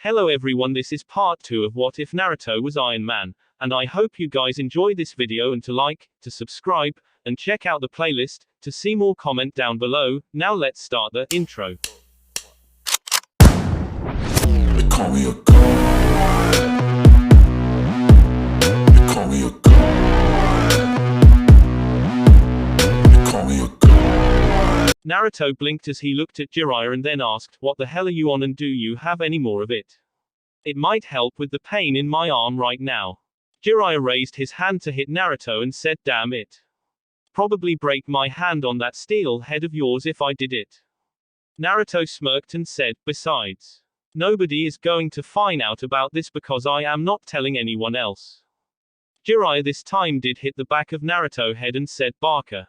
Hello everyone, this is part 2 of What If Naruto Was Iron Man, and I hope you guys enjoy this video and to like, to subscribe, and check out the playlist, to see more comment down below. Now let's start the intro. They call me a god. They call me a god. They call me a god. Naruto blinked as he looked at Jiraiya and then asked, "What the hell are you on and do you have any more of it? It might help with the pain in my arm right now." Jiraiya raised his hand to hit Naruto and said, "Damn it. Probably break my hand on that steel head of yours if I did it." Naruto smirked and said, "Besides, nobody is going to find out about this because I am not telling anyone else." Jiraiya this time did hit the back of Naruto's head and said, "Barker.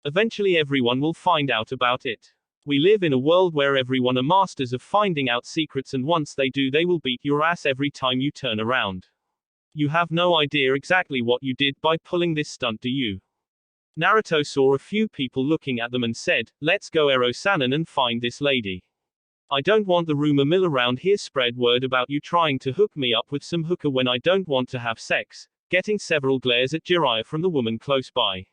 Eventually everyone will find out about it. We live in a world where everyone are masters of finding out secrets, and once they do they will beat your ass every time you turn around. You have no idea exactly what you did by pulling this stunt, do you?" Naruto saw a few people looking at them and said, "Let's go Ero-sanin and find this lady. I don't want the rumor mill around here spread word about you trying to hook me up with some hooker when I don't want to have sex," getting several glares at Jiraiya from the woman close by.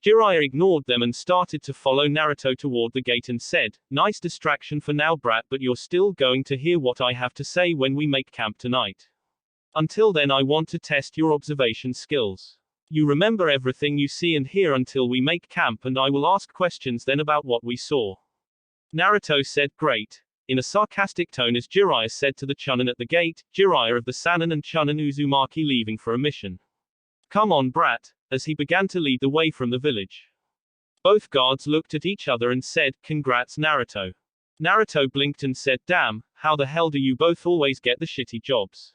Jiraiya ignored them and started to follow Naruto toward the gate and said, "Nice distraction for now, brat, but you're still going to hear what I have to say when we make camp tonight. Until then I want to test your observation skills. You remember everything you see and hear until we make camp, and I will ask questions then about what we saw." Naruto said, "Great," in a sarcastic tone as Jiraiya said to the Chunin at the gate, Jiraiya of the Sannin and Chunin Uzumaki leaving for a mission. "Come on, brat," as he began to lead the way from the village. Both guards looked at each other and said, "Congrats, Naruto." Naruto blinked and said, "Damn, how the hell do you both always get the shitty jobs?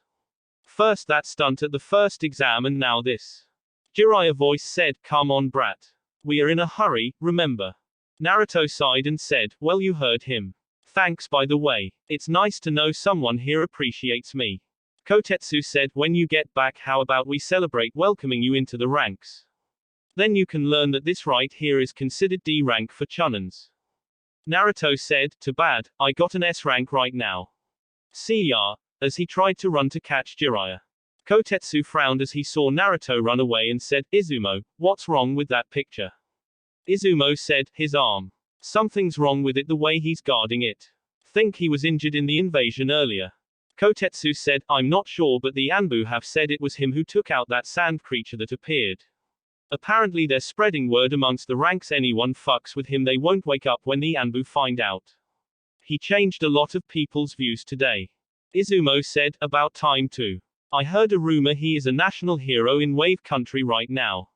First that stunt at the first exam and now this." Jiraiya's voice said, "Come on, brat. We are in a hurry, remember." Naruto sighed and said, "Well, you heard him. Thanks by the way. It's nice to know someone here appreciates me." Kotetsu said, "When you get back, how about we celebrate welcoming you into the ranks? Then you can learn that this right here is considered D rank for Chunins." Naruto said, "Too bad, I got an S rank right now. See ya," as he tried to run to catch Jiraiya. Kotetsu frowned as he saw Naruto run away and said, "Izumo, what's wrong with that picture?" Izumo said, "His arm. Something's wrong with it, the way he's guarding it. Think he was injured in the invasion earlier." Kotetsu said, "I'm not sure, but the Anbu have said it was him who took out that sand creature that appeared. Apparently they're spreading word amongst the ranks anyone fucks with him they won't wake up when the Anbu find out. He changed a lot of people's views today." Izumo said, "About time too. I heard a rumor he is a national hero in Wave Country right now."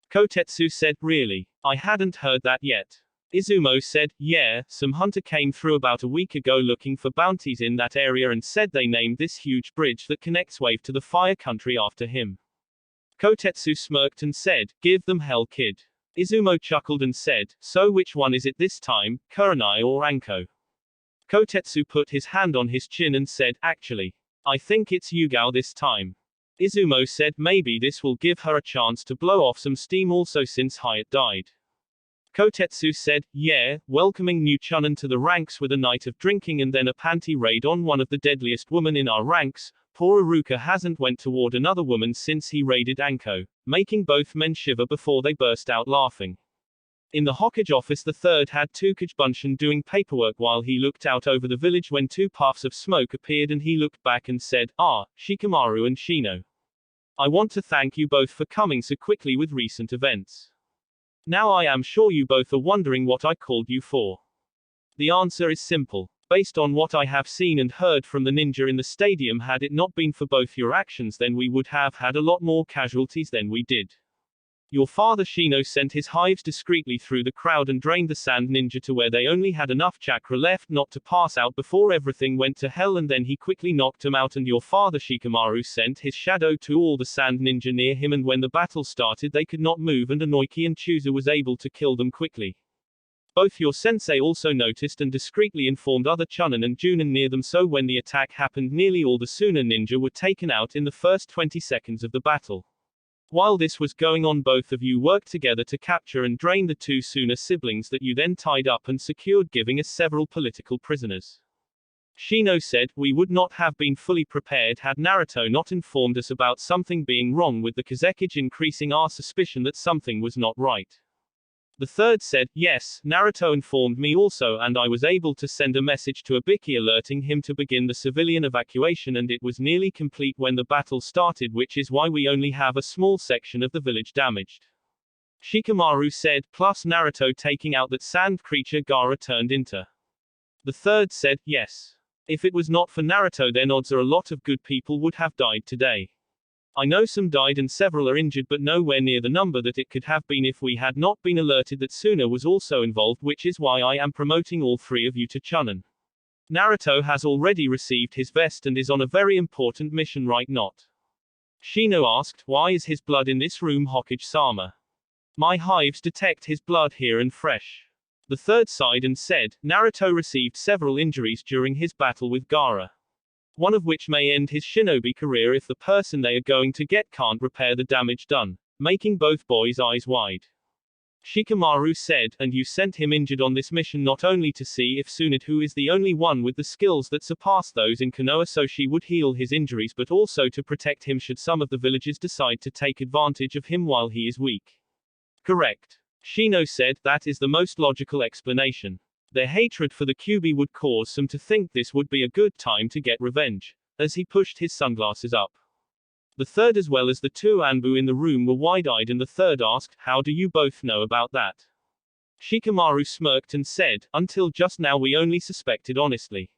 Kotetsu said, "Really? I hadn't heard that yet." Izumo said, "Yeah, some hunter came through about a week ago looking for bounties in that area and said they named this huge bridge that connects Wave to the Fire Country after him." Kotetsu smirked and said, "Give them hell, kid." Izumo chuckled and said, "So which one is it this time, Kurenai or Anko?" Kotetsu put his hand on his chin and said, "Actually, I think it's Yugao this time." Izumo said, "Maybe this will give her a chance to blow off some steam also since Hyatt died." Kotetsu said, "Yeah, welcoming new Chunin to the ranks with a night of drinking and then a panty raid on one of the deadliest women in our ranks. Poor Iruka hasn't went toward another woman since he raided Anko, making both men shiver before they burst out laughing." In the Hokage office, the third had Tukage Bunshin doing paperwork while he looked out over the village when two puffs of smoke appeared and he looked back and said, "Ah, Shikamaru and Shino. I want to thank you both for coming so quickly with recent events. Now I am sure you both are wondering what I called you for. The answer is simple. Based on what I have seen and heard from the ninja in the stadium, had it not been for both your actions, then we would have had a lot more casualties than we did. Your father Shino sent his hives discreetly through the crowd and drained the sand ninja to where they only had enough chakra left not to pass out before everything went to hell, and then he quickly knocked him out, and your father Shikamaru sent his shadow to all the sand ninja near him, and when the battle started they could not move, and Inoki and Chusa was able to kill them quickly. Both your sensei also noticed and discreetly informed other Chunin and Junin near them, so when the attack happened nearly all the Suna ninja were taken out in the first 20 seconds of the battle. While this was going on, both of you worked together to capture and drain the two Suna siblings that you then tied up and secured, giving us several political prisoners. Shino said, we would not have been fully prepared had Naruto not informed us about something being wrong with the Kazekage, increasing our suspicion that something was not right. The third said, yes, Naruto informed me also, and I was able to send a message to Ibiki alerting him to begin the civilian evacuation, and it was nearly complete when the battle started, which is why we only have a small section of the village damaged. Shikamaru said, plus Naruto taking out that sand creature Gaara turned into. The third said, yes. If it was not for Naruto, then odds are a lot of good people would have died today. I know some died and several are injured, but nowhere near the number that it could have been if we had not been alerted that Suna was also involved, which is why I am promoting all three of you to Chunin. Naruto has already received his vest and is on a very important mission, right not? Shino asked, why is his blood in this room, Hokage-sama? My hives detect his blood here and fresh. The third sighed and said, Naruto received several injuries during his battle with Gaara. One of which may end his shinobi career if the person they are going to get can't repair the damage done, making both boys' eyes wide. Shikamaru said, and you sent him injured on this mission not only to see if Tsunade, who is the only one with the skills that surpass those in Konoha, so she would heal his injuries, but also to protect him should some of the villagers decide to take advantage of him while he is weak. Correct. Shino said, that is the most logical explanation. Their hatred for the Kyuubi would cause some to think this would be a good time to get revenge, as he pushed his sunglasses up. The third as well as the two Anbu in the room were wide-eyed, and the third asked, how do you both know about that? Shikamaru smirked and said, until just now we only suspected honestly.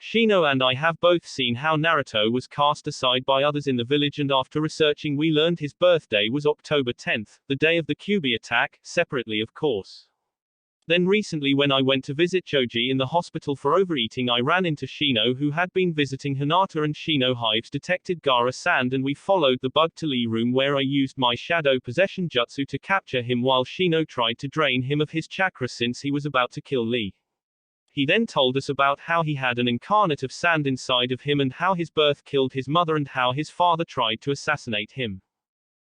Shino and I have both seen how Naruto was cast aside by others in the village, and after researching we learned his birthday was October 10th, the day of the Kyuubi attack, separately of course. Then recently when I went to visit Choji in the hospital for overeating, I ran into Shino, who had been visiting Hinata, and Shino hives detected Gaara sand, and we followed the bug to Lee room where I used my shadow possession jutsu to capture him while Shino tried to drain him of his chakra since he was about to kill Lee. He then told us about how he had an incarnate of sand inside of him, and how his birth killed his mother, and how his father tried to assassinate him.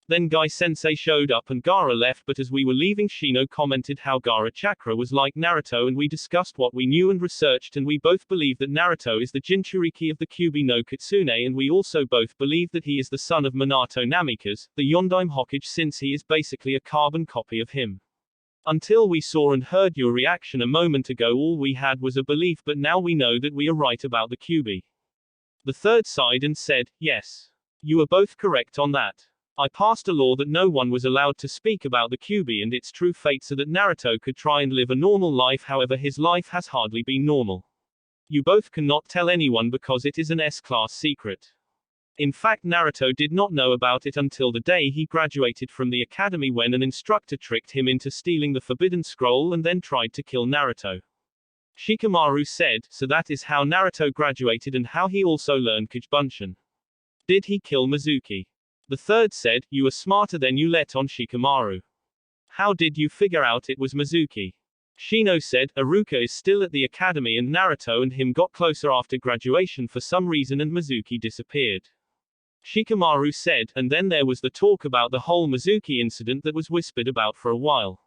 Then Guy-sensei showed up and Gaara left, but as we were leaving Shino commented how Gaara chakra was like Naruto, and we discussed what we knew and researched, and we both believe that Naruto is the Jinchuriki of the Kyuubi no Kitsune, and we also both believe that he is the son of Minato Namikaze, the Yondaime Hokage, since he is basically a carbon copy of him. Until we saw and heard your reaction a moment ago, all we had was a belief, but now we know that we are right about the Kyuubi. The third sighed and said, yes. You are both correct on that. I passed a law that no one was allowed to speak about the Kyuubi and its true fate so that Naruto could try and live a normal life, however his life has hardly been normal. You both cannot tell anyone because it is an S-class secret. In fact, Naruto did not know about it until the day he graduated from the academy, when an instructor tricked him into stealing the Forbidden Scroll and then tried to kill Naruto. Shikamaru said, so that is how Naruto graduated and how he also learned Kagebunshin. Did he kill Mizuki? The third said, you are smarter than you let on, Shikamaru. How did you figure out it was Mizuki? Shino said, Iruka is still at the academy and Naruto and him got closer after graduation for some reason and Mizuki disappeared. Shikamaru said, and then there was the talk about the whole Mizuki incident that was whispered about for a while.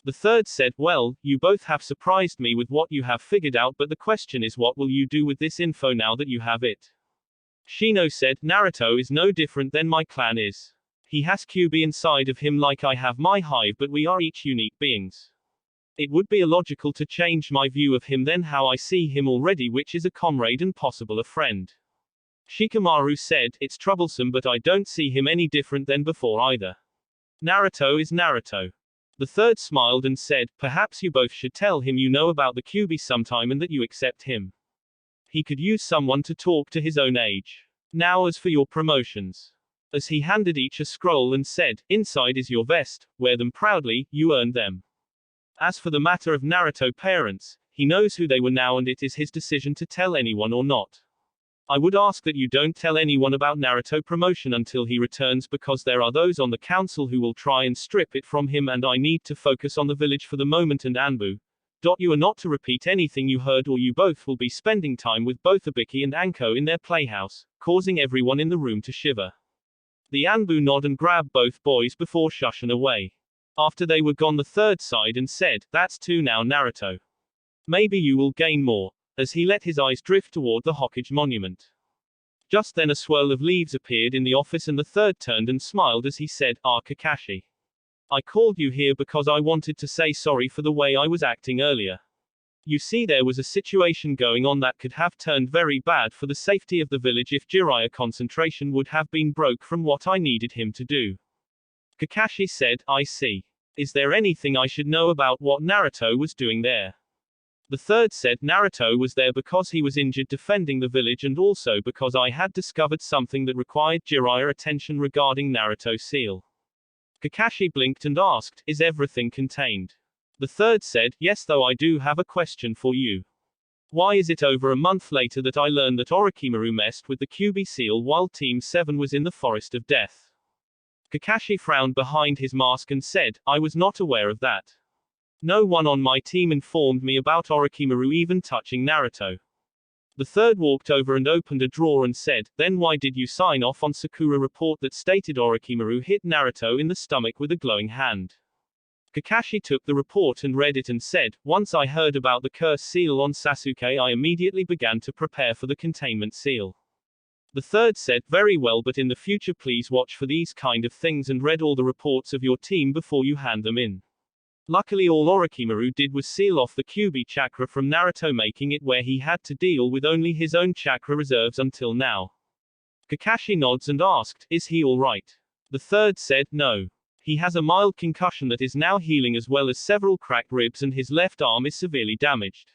The third said, well, you both have surprised me with what you have figured out, but the question is, what will you do with this info now that you have it? Shino said, Naruto is no different than my clan is. He has Kyuubi inside of him like I have my hive, but we are each unique beings. It would be illogical to change my view of him than how I see him already, which is a comrade and possible a friend. Shikamaru said, it's troublesome, but I don't see him any different than before either. Naruto is Naruto. The third smiled and said, perhaps you both should tell him you know about the Kyuubi sometime and that you accept him. He could use someone to talk to his own age. Now as for your promotions. As he handed each a scroll and said, inside is your vest, wear them proudly, you earned them. As for the matter of Naruto parents, he knows who they were now and it is his decision to tell anyone or not. I would ask that you don't tell anyone about Naruto promotion until he returns, because there are those on the council who will try and strip it from him, and I need to focus on the village for the moment and Anbu. You are not to repeat anything you heard, or you both will be spending time with both Ibiki and Anko in their playhouse, causing everyone in the room to shiver. The Anbu nod and grab both boys before shushing away. After they were gone, the third sighed and said, that's two now, Naruto. Maybe you will gain more. as he let his eyes drift toward the Hokage monument. Just then a swirl of leaves appeared in the office and the third turned and smiled as he said, Kakashi. I called you here because I wanted to say sorry for the way I was acting earlier. You see, there was a situation going on that could have turned very bad for the safety of the village if Jiraiya concentration would have been broke from what I needed him to do. Kakashi said, I see. Is there anything I should know about what Naruto was doing there? The third said, Naruto was there because he was injured defending the village and also because I had discovered something that required Jiraiya attention regarding Naruto's seal. Kakashi blinked and asked, is everything contained? The third said, yes, though I do have a question for you. Why is it over a month later that I learned that Orochimaru messed with the Kyuubi seal while Team 7 was in the Forest of Death? Kakashi frowned behind his mask and said, I was not aware of that. No one on my team informed me about Orochimaru even touching Naruto. The third walked over and opened a drawer and said, then why did you sign off on Sakura report that stated Orochimaru hit Naruto in the stomach with a glowing hand? Kakashi took the report and read it and said, once I heard about the curse seal on Sasuke I immediately began to prepare for the containment seal. The third said, very well, but in the future please watch for these kind of things and read all the reports of your team before you hand them in. Luckily all Orochimaru did was seal off the Kyuubi chakra from Naruto, making it where he had to deal with only his own chakra reserves until now. Kakashi nods and asked, is he alright? The third said, no. He has a mild concussion that is now healing as well as several cracked ribs and his left arm is severely damaged.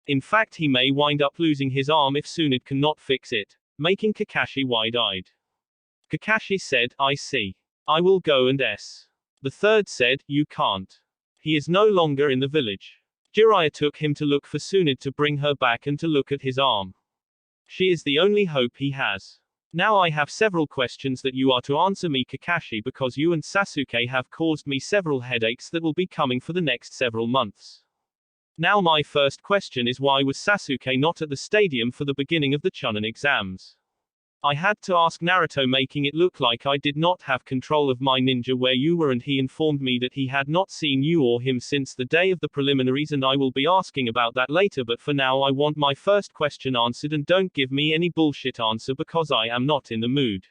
In fact he may wind up losing his arm if Tsunade cannot fix it, making Kakashi wide-eyed. Kakashi said, I see. I will go and s. The third said, you can't. He is no longer in the village. Jiraiya took him to look for Tsunade to bring her back and to look at his arm. She is the only hope he has. Now I have several questions that you are to answer me, Kakashi, because you and Sasuke have caused me several headaches that will be coming for the next several months. Now my first question is, why was Sasuke not at the stadium for the beginning of the Chunin exams? I had to ask Naruto, making it look like I did not have control of my ninja where you were, and he informed me that he had not seen you or him since the day of the preliminaries, and I will be asking about that later, but for now I want my first question answered and don't give me any bullshit answer because I am not in the mood.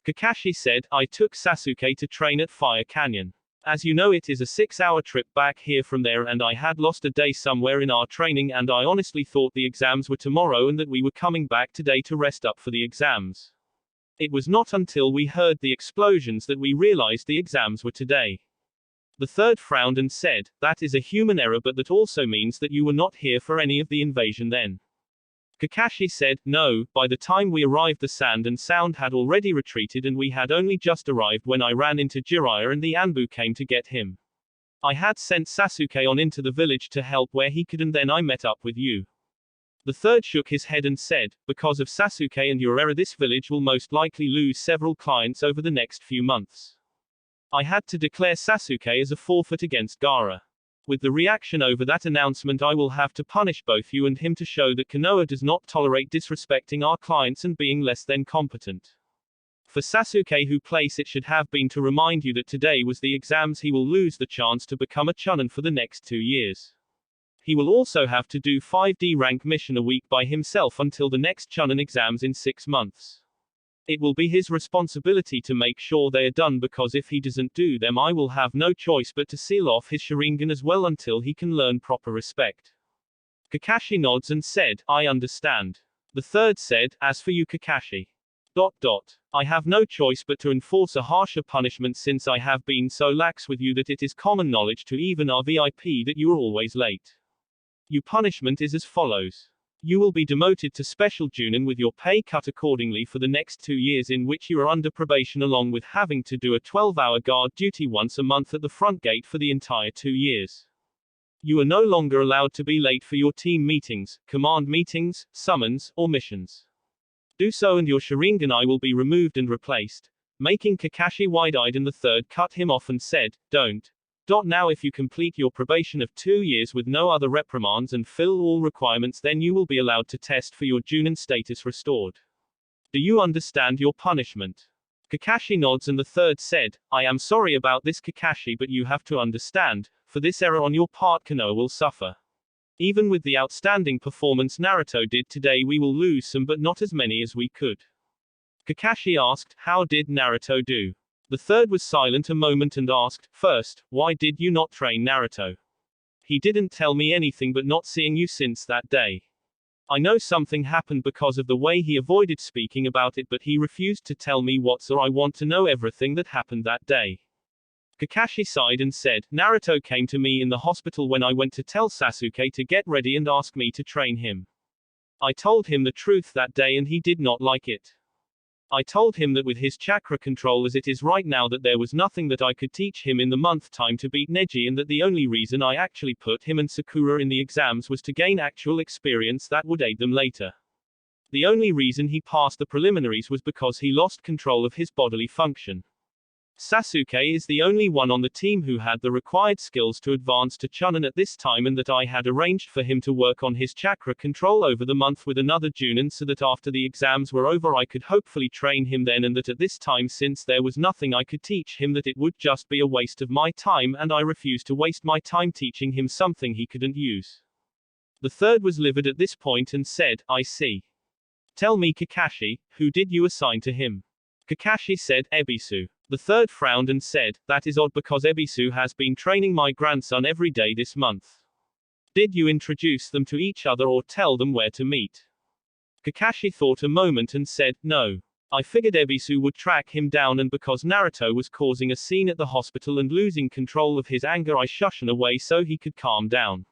Kakashi said, I took Sasuke to train at Fire Canyon. As you know, it is a 6-hour trip back here from there, and I had lost a day somewhere in our training, and I honestly thought the exams were tomorrow and that we were coming back today to rest up for the exams. It was not until we heard the explosions that we realized the exams were today. The third frowned and said, that is a human error, but that also means that you were not here for any of the invasion then. Kakashi said, no, by the time we arrived the sand and sound had already retreated and we had only just arrived when I ran into Jiraiya and the Anbu came to get him. I had sent Sasuke on into the village to help where he could, and then I met up with you. The third shook his head and said, because of Sasuke and your error this village will most likely lose several clients over the next few months. I had to declare Sasuke as a forfeit against Gaara. With the reaction over that announcement I will have to punish both you and him to show that Konoha does not tolerate disrespecting our clients and being less than competent. For Sasuke, whose place it should have been to remind you that today was the exams, he will lose the chance to become a Chunin for the next 2 years. He will also have to do 5D rank mission a week by himself until the next Chunin exams in 6 months. It will be his responsibility to make sure they are done, because if he doesn't do them I will have no choice but to seal off his Sharingan as well until he can learn proper respect. Kakashi nods and said, I understand. The third said, as for you Kakashi. I have no choice but to enforce a harsher punishment since I have been so lax with you that it is common knowledge to even our VIP that you are always late. Your punishment is as follows. You will be demoted to Special Junin with your pay cut accordingly for the next 2 years, in which you are under probation, along with having to do a 12-hour guard duty once a month at the front gate for the entire 2 years. You are no longer allowed to be late for your team meetings, command meetings, summons, or missions. Do so and your Sharingan eye will be removed and replaced. Making Kakashi wide-eyed, and the third cut him off and said, don't. Now if you complete your probation of 2 years with no other reprimands and fill all requirements, then you will be allowed to test for your Junin status restored. Do you understand your punishment? Kakashi nods and the third said, I am sorry about this Kakashi, but you have to understand, for this error on your part Konoha will suffer. Even with the outstanding performance Naruto did today, we will lose some, but not as many as we could. Kakashi asked, how did Naruto do? The third was silent a moment and asked, first, why did you not train Naruto? He didn't tell me anything, but not seeing you since that day. I know something happened because of the way he avoided speaking about it, but he refused to tell me what, so I want to know everything that happened that day. Kakashi sighed and said, Naruto came to me in the hospital when I went to tell Sasuke to get ready and ask me to train him. I told him the truth that day and he did not like it. I told him that with his chakra control as it is right now, that there was nothing that I could teach him in the month time to beat Neji, and that the only reason I actually put him and Sakura in the exams was to gain actual experience that would aid them later. The only reason he passed the preliminaries was because he lost control of his bodily function. Sasuke is the only one on the team who had the required skills to advance to Chunin at this time, and that I had arranged for him to work on his chakra control over the month with another Junin, so that after the exams were over I could hopefully train him then, and that at this time, since there was nothing I could teach him, that it would just be a waste of my time, and I refused to waste my time teaching him something he couldn't use. The third was livid at this point and said, I see. Tell me, Kakashi, who did you assign to him? Kakashi said, Ebisu. The third frowned and said, that is odd because Ebisu has been training my grandson every day this month. Did you introduce them to each other or tell them where to meet? Kakashi thought a moment and said, no. I figured Ebisu would track him down, and because Naruto was causing a scene at the hospital and losing control of his anger, I shushed him away so he could calm down.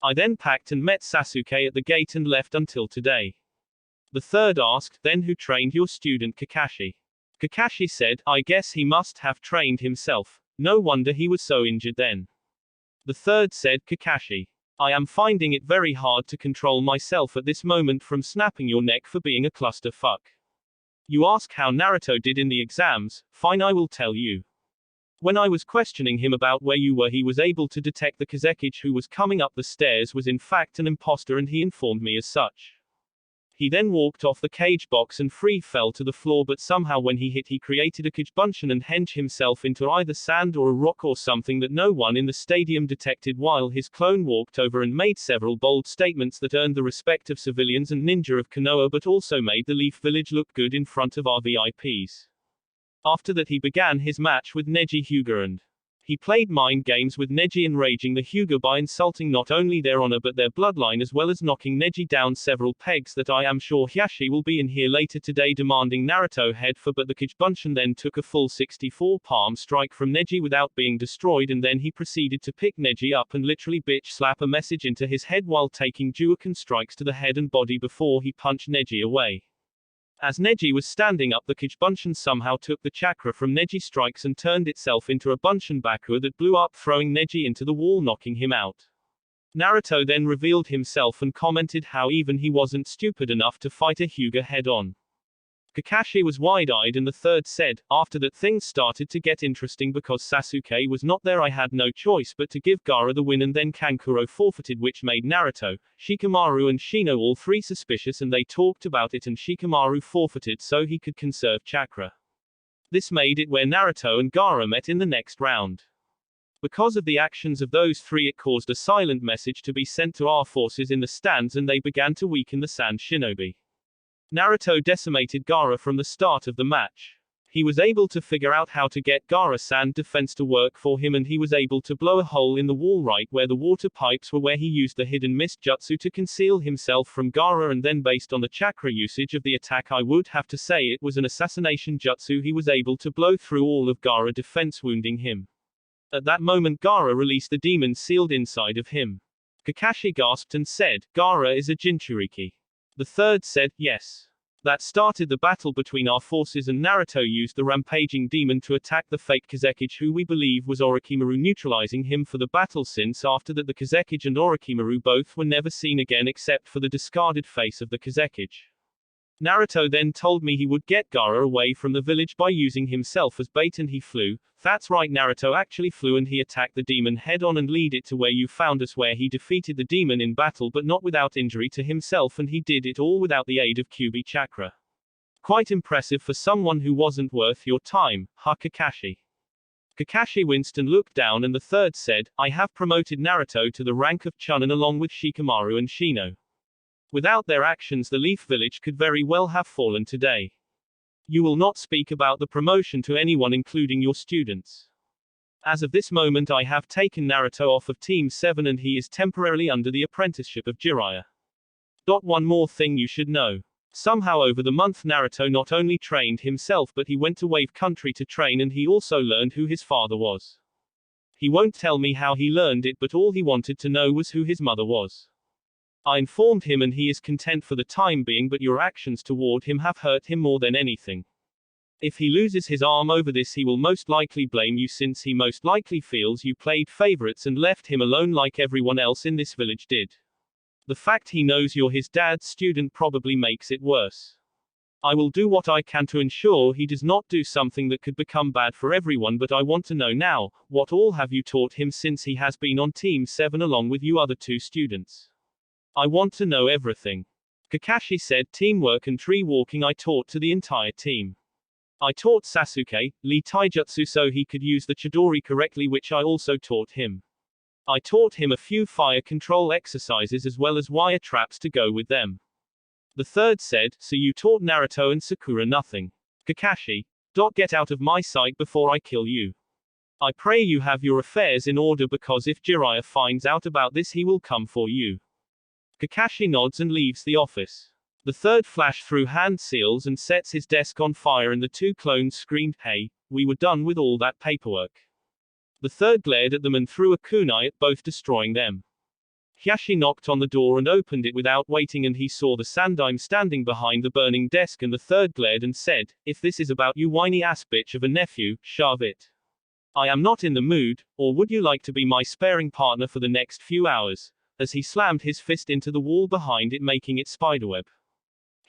I then packed and met Sasuke at the gate and left until today. The third asked, then who trained your student Kakashi? Kakashi said, I guess he must have trained himself. No wonder he was so injured then. The third said, Kakashi. I am finding it very hard to control myself at this moment from snapping your neck for being a clusterfuck. You ask how Naruto did in the exams, fine, I will tell you. When I was questioning him about where you were, he was able to detect the Kazekage who was coming up the stairs was in fact an imposter, and he informed me as such. He then walked off the cage box and free fell to the floor, but somehow when he hit he created a Kagebunchen and henge himself into either sand or a rock or something that no one in the stadium detected, while his clone walked over and made several bold statements that earned the respect of civilians and ninja of Konoha, but also made the Leaf Village look good in front of our VIPs. After that he began his match with Neji Hyuga, and he played mind games with Neji, enraging the Hyuga by insulting not only their honor but their bloodline, as well as knocking Neji down several pegs that I am sure Hiashi will be in here later today demanding Naruto head for, but the Kagebunchen then took a full 64 palm strike from Neji without being destroyed, and then he proceeded to pick Neji up and literally bitch slap a message into his head while taking Juoken strikes to the head and body before he punched Neji away. As Neji was standing up, the Kagebunchen somehow took the chakra from Neji strikes and turned itself into a Bunchen Baku that blew up, throwing Neji into the wall, knocking him out. Naruto then revealed himself and commented how even he wasn't stupid enough to fight a Hyuga head-on. Kakashi was wide-eyed, and the third said, after that things started to get interesting because Sasuke was not there. I had no choice but to give Gaara the win, and then Kankuro forfeited, which made Naruto, Shikamaru and Shino all three suspicious, and they talked about it, and Shikamaru forfeited so he could conserve chakra. This made it where Naruto and Gaara met in the next round. Because of the actions of those three, it caused a silent message to be sent to our forces in the stands, and they began to weaken the Sand Shinobi. Naruto decimated Gaara from the start of the match. He was able to figure out how to get Gaara's sand defense to work for him, and he was able to blow a hole in the wall right where the water pipes were, where he used the hidden mist jutsu to conceal himself from Gaara, and then based on the chakra usage of the attack, I would have to say it was an assassination jutsu. He was able to blow through all of Gaara's defense, wounding him. At that moment Gaara released the demon sealed inside of him. Kakashi gasped and said, Gaara is a Jinchuriki. The third said, yes. That started the battle between our forces, and Naruto used the rampaging demon to attack the fake Kazekage, who we believe was Orochimaru, neutralizing him for the battle, since after that the Kazekage and Orochimaru both were never seen again except for the discarded face of the Kazekage. Naruto then told me he would get Gaara away from the village by using himself as bait, and he flew. That's right, Naruto actually flew, and he attacked the demon head-on and lead it to where you found us, where he defeated the demon in battle but not without injury to himself, and he did it all without the aid of Kyuubi chakra. Quite impressive for someone who wasn't worth your time, huh, Kakashi? Kakashi winced and looked down, and the third said, I have promoted Naruto to the rank of Chunin along with Shikamaru and Shino. Without their actions, the Leaf Village could very well have fallen today. You will not speak about the promotion to anyone, including your students. As of this moment, I have taken Naruto off of Team 7 and he is temporarily under the apprenticeship of Jiraiya. One more thing you should know. Somehow over the month Naruto not only trained himself but he went to Wave Country to train, and he also learned who his father was. He won't tell me how he learned it, but all he wanted to know was who his mother was. I informed him and he is content for the time being, but your actions toward him have hurt him more than anything. If he loses his arm over this, he will most likely blame you, since he most likely feels you played favorites and left him alone like everyone else in this village did. The fact he knows you're his dad's student probably makes it worse. I will do what I can to ensure he does not do something that could become bad for everyone, but I want to know now, what all have you taught him since he has been on Team 7 along with you other two students? I want to know everything. Kakashi said, teamwork and tree walking I taught to the entire team. I taught Sasuke Lee Taijutsu so he could use the Chidori correctly, which I also taught him. I taught him a few fire control exercises as well as wire traps to go with them. The third said, so you taught Naruto and Sakura nothing. Kakashi. Get out of my sight before I kill you. I pray you have your affairs in order, because if Jiraiya finds out about this he will come for you. Kakashi nods and leaves the office. The third flashed through hand seals and sets his desk on fire, and the two clones screamed, hey, we were done with all that paperwork. The third glared at them and threw a kunai at both, destroying them. Hiyashi knocked on the door and opened it without waiting, and he saw the Sandaime standing behind the burning desk, and the third glared and said, if this is about you whiny ass bitch of a nephew, shove it. I am not in the mood, or would you like to be my sparring partner for the next few hours? As he slammed his fist into the wall behind it, making it spiderweb.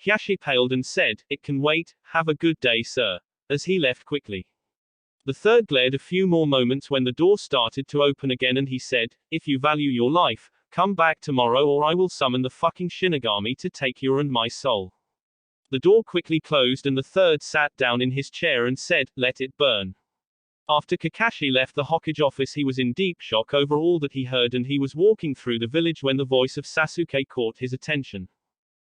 Hiyashi paled and said, it can wait, have a good day sir. As he left quickly. The third glared a few more moments when the door started to open again, and he said, if you value your life, come back tomorrow or I will summon the fucking Shinigami to take your and my soul. The door quickly closed and the third sat down in his chair and said, let it burn. After Kakashi left the Hokage office, he was in deep shock over all that he heard, and he was walking through the village when the voice of Sasuke caught his attention.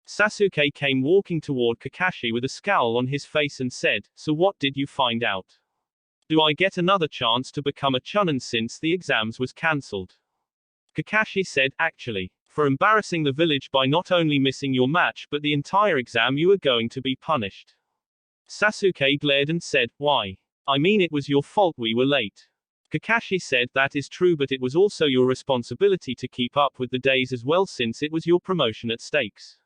Sasuke came walking toward Kakashi with a scowl on his face and said, so what did you find out? Do I get another chance to become a Chunin since the exams was cancelled? Kakashi said, actually, for embarrassing the village by not only missing your match but the entire exam, you are going to be punished. Sasuke glared and said, why? I mean, it was your fault we were late. Kakashi said, that is true, but it was also your responsibility to keep up with the days as well, since it was your promotion at stakes.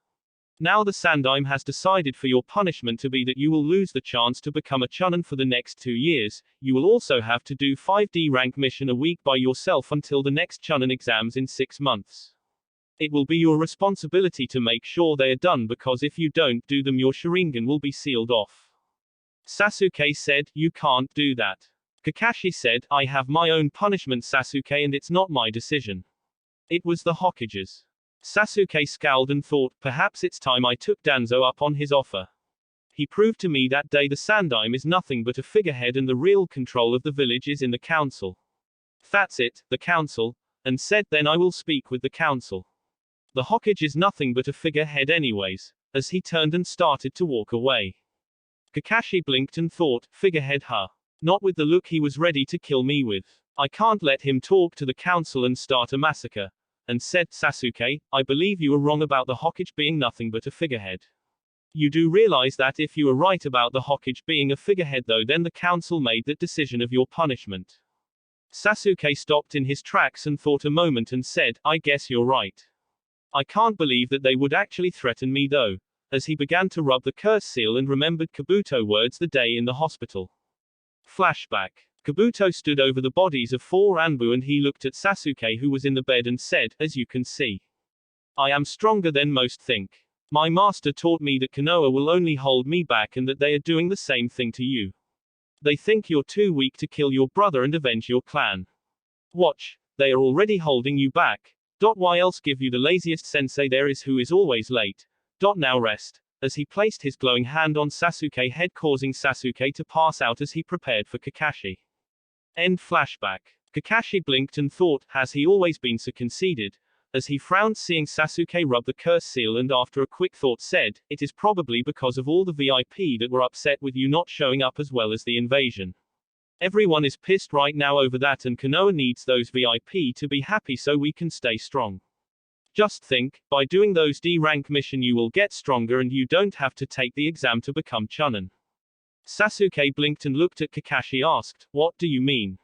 Now the Sandaime has decided for your punishment to be that you will lose the chance to become a Chunin for the next 2 years. You will also have to do 5D rank mission a week by yourself until the next Chunin exams in 6 months. It will be your responsibility to make sure they are done, because if you don't do them your Sharingan will be sealed off. Sasuke said, you can't do that. Kakashi said, I have my own punishment Sasuke, and it's not my decision. It was the Hokage's. Sasuke scowled and thought, perhaps it's time I took Danzo up on his offer. He proved to me that day the Sandaime is nothing but a figurehead and the real control of the village is in the council. That's it, the council, and said, then I will speak with the council. The Hokage is nothing but a figurehead anyways, as he turned and started to walk away. Kakashi blinked and thought, figurehead huh? Not with the look he was ready to kill me with. I can't let him talk to the council and start a massacre. And said, Sasuke, I believe you were wrong about the Hokage being nothing but a figurehead. You do realize that if you were right about the Hokage being a figurehead though, then the council made that decision of your punishment. Sasuke stopped in his tracks and thought a moment and said, I guess you're right. I can't believe that they would actually threaten me though, as he began to rub the curse seal and remembered Kabuto words the day in the hospital. Flashback. Kabuto stood over the bodies of 4 Anbu and he looked at Sasuke, who was in the bed, and said, as you can see, I am stronger than most think. My master taught me that Konoha will only hold me back and that they are doing the same thing to you. They think you're too weak to kill your brother and avenge your clan. Watch, they are already holding you back. Why else give you the laziest sensei there is who is always late. Now rest. As he placed his glowing hand on Sasuke's head, causing Sasuke to pass out as he prepared for Kakashi. End flashback. Kakashi blinked and thought, has he always been so conceited? As he frowned seeing Sasuke rub the curse seal and after a quick thought said, it is probably because of all the VIP that were upset with you not showing up as well as the invasion. Everyone is pissed right now over that and Konoha needs those VIP to be happy so we can stay strong. Just think, by doing those D-rank mission you will get stronger and you don't have to take the exam to become Chunin. Sasuke blinked and looked at Kakashi asked, what do you mean?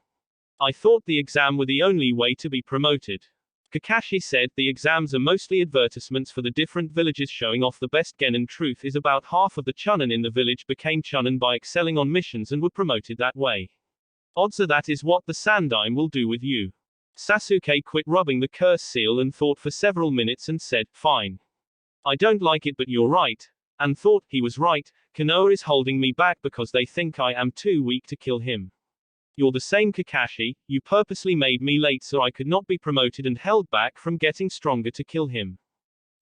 I thought the exam were the only way to be promoted. Kakashi said, the exams are mostly advertisements for the different villages showing off the best genin. Truth is about half of the Chunin in the village became Chunin by excelling on missions and were promoted that way. Odds are that is what the Sandaime will do with you. Sasuke quit rubbing the curse seal and thought for several minutes and said, fine. I don't like it but you're right. And thought, he was right, Konoha is holding me back because they think I am too weak to kill him. You're the same Kakashi, you purposely made me late so I could not be promoted and held back from getting stronger to kill him.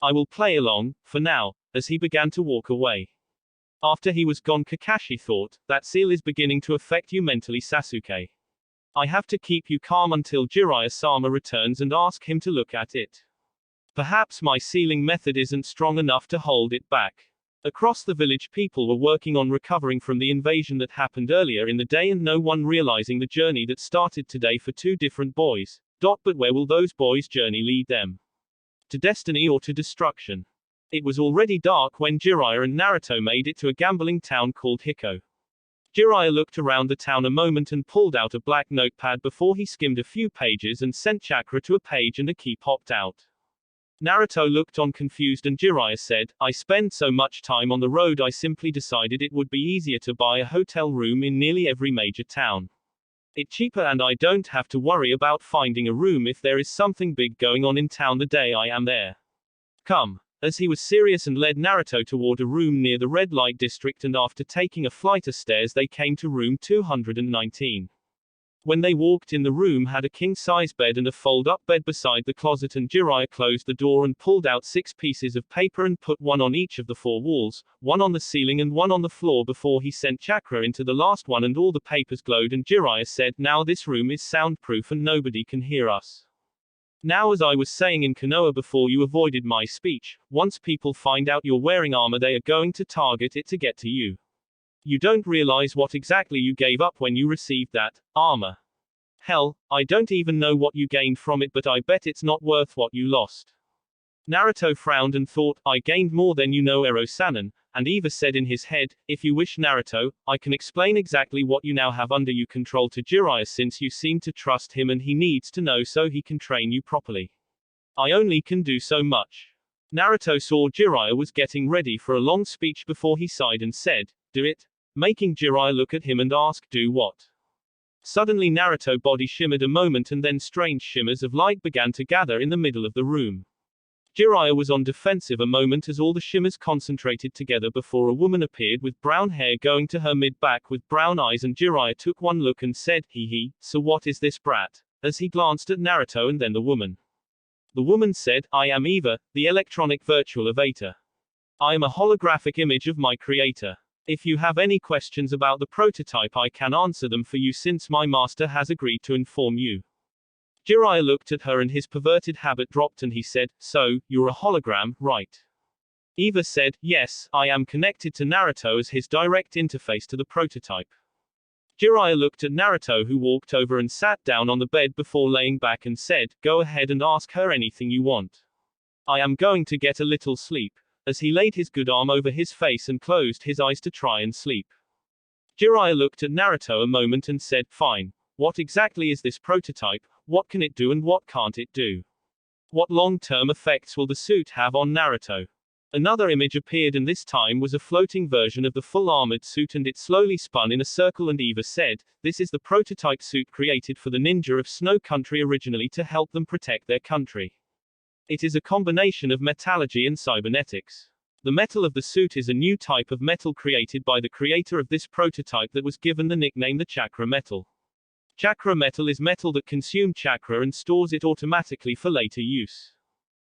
I will play along, for now, as he began to walk away. After he was gone Kakashi thought, that seal is beginning to affect you mentally Sasuke. I have to keep you calm until Jiraiya-sama returns and ask him to look at it. Perhaps my sealing method isn't strong enough to hold it back. Across the village people were working on recovering from the invasion that happened earlier in the day and no one realizing the journey that started today for two different boys. But where will those boys' journey lead them? To destiny or to destruction? It was already dark when Jiraiya and Naruto made it to a gambling town called Hiko. Jiraiya looked around the town a moment and pulled out a black notepad before he skimmed a few pages and sent chakra to a page and a key popped out. Naruto looked on confused and Jiraiya said, I spend so much time on the road I simply decided it would be easier to buy a hotel room in nearly every major town. It's cheaper and I don't have to worry about finding a room if there is something big going on in town the day I am there. Come. As he was serious and led Naruto toward a room near the red light district and after taking a flight of stairs they came to room 219. When they walked in the room had a king-size bed and a fold-up bed beside the closet and Jiraiya closed the door and pulled out 6 pieces of paper and put one on each of the 4 walls, one on the ceiling and one on the floor before he sent chakra into the last one and all the papers glowed and Jiraiya said, now this room is soundproof and nobody can hear us. Now as I was saying in Konoha before you avoided my speech, once people find out you're wearing armor they are going to target it to get to you. You don't realize what exactly you gave up when you received that armor. Hell, I don't even know what you gained from it but I bet it's not worth what you lost. Naruto frowned and thought, I gained more than you know Ero-sanin, and Eva said in his head, if you wish Naruto, I can explain exactly what you now have under you control to Jiraiya since you seem to trust him and he needs to know so he can train you properly. I only can do so much. Naruto saw Jiraiya was getting ready for a long speech before he sighed and said, do it? Making Jiraiya look at him and ask, do what? Suddenly Naruto's body shimmered a moment and then strange shimmers of light began to gather in the middle of the room. Jiraiya was on defensive a moment as all the shimmers concentrated together before a woman appeared with brown hair going to her mid-back with brown eyes and Jiraiya took one look and said, hee, so what is this brat? As he glanced at Naruto and then the woman. The woman said, I am Eva, the electronic virtual avatar. I am a holographic image of my creator. If you have any questions about the prototype I can answer them for you since my master has agreed to inform you. Jiraiya looked at her and his perverted habit dropped and he said, so, you're a hologram, right? Eva said, yes, I am connected to Naruto as his direct interface to the prototype. Jiraiya looked at Naruto who walked over and sat down on the bed before laying back and said, go ahead and ask her anything you want. I am going to get a little sleep. As he laid his good arm over his face and closed his eyes to try and sleep. Jiraiya looked at Naruto a moment and said, fine. What exactly is this prototype? What can it do and what can't it do? What long-term effects will the suit have on Naruto? Another image appeared and this time was a floating version of the full armored suit and it slowly spun in a circle and Eva said, this is the prototype suit created for the ninja of Snow Country originally to help them protect their country. It is a combination of metallurgy and cybernetics. The metal of the suit is a new type of metal created by the creator of this prototype that was given the nickname the chakra metal. Chakra metal is metal that consumes chakra and stores it automatically for later use.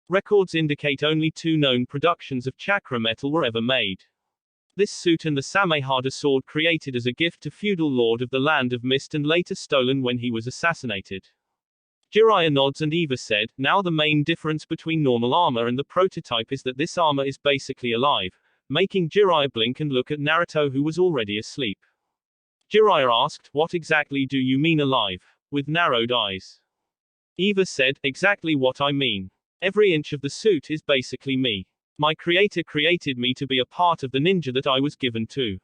Records indicate only 2 known productions of chakra metal were ever made. This suit and the Samehada sword created as a gift to feudal lord of the Land of Mist and later stolen when he was assassinated. Jiraiya nods and Eva said, now the main difference between normal armor and the prototype is that this armor is basically alive, making Jiraiya blink and look at Naruto who was already asleep. Jiraiya asked, what exactly do you mean alive? With narrowed eyes. Eva said, exactly what I mean. Every inch of the suit is basically me. My creator created me to be a part of the ninja that I was given to.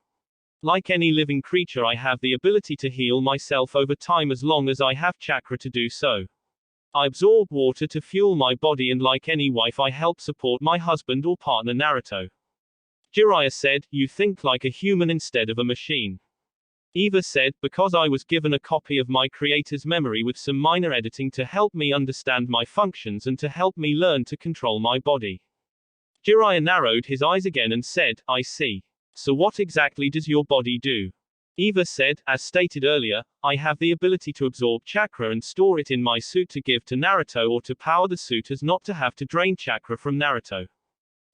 Like any living creature, I have the ability to heal myself over time as long as I have chakra to do so. I absorb water to fuel my body, and like any wife, I help support my husband or partner Naruto. Jiraiya said, you think like a human instead of a machine. Eva said, because I was given a copy of my creator's memory with some minor editing to help me understand my functions and to help me learn to control my body. Jiraiya narrowed his eyes again and said, I see. So what exactly does your body do? Eva said, as stated earlier, I have the ability to absorb chakra and store it in my suit to give to Naruto or to power the suit as not to have to drain chakra from Naruto.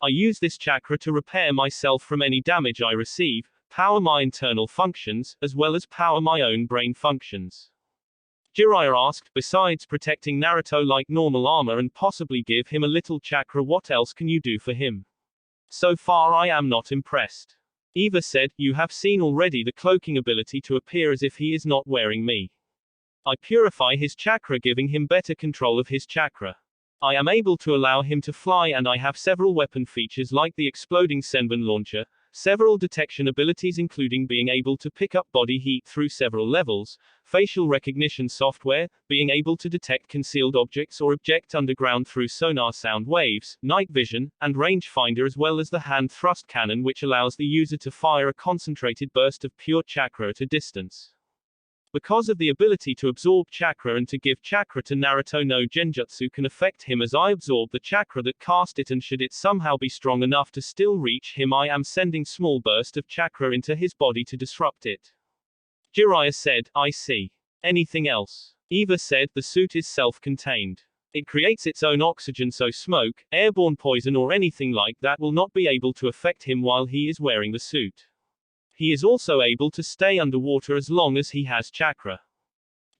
I use this chakra to repair myself from any damage I receive, power my internal functions, as well as power my own brain functions. Jiraiya asked, besides protecting Naruto like normal armor and possibly give him a little chakra, what else can you do for him? So far I am not impressed. Eva said, you have seen already the cloaking ability to appear as if he is not wearing me. I purify his chakra, giving him better control of his chakra. I am able to allow him to fly, and I have several weapon features like the exploding Senbon launcher, several detection abilities including being able to pick up body heat through several levels, facial recognition software, being able to detect concealed objects or object underground through sonar sound waves, night vision, and rangefinder, as well as the hand thrust cannon which allows the user to fire a concentrated burst of pure chakra at a distance. Because of the ability to absorb chakra and to give chakra to Naruto, no genjutsu can affect him as I absorb the chakra that cast it, and should it somehow be strong enough to still reach him, I am sending small burst of chakra into his body to disrupt it. Jiraiya said, I see. Anything else? Eva said, the suit is self-contained. It creates its own oxygen, so smoke, airborne poison or anything like that will not be able to affect him while he is wearing the suit. He is also able to stay underwater as long as he has chakra.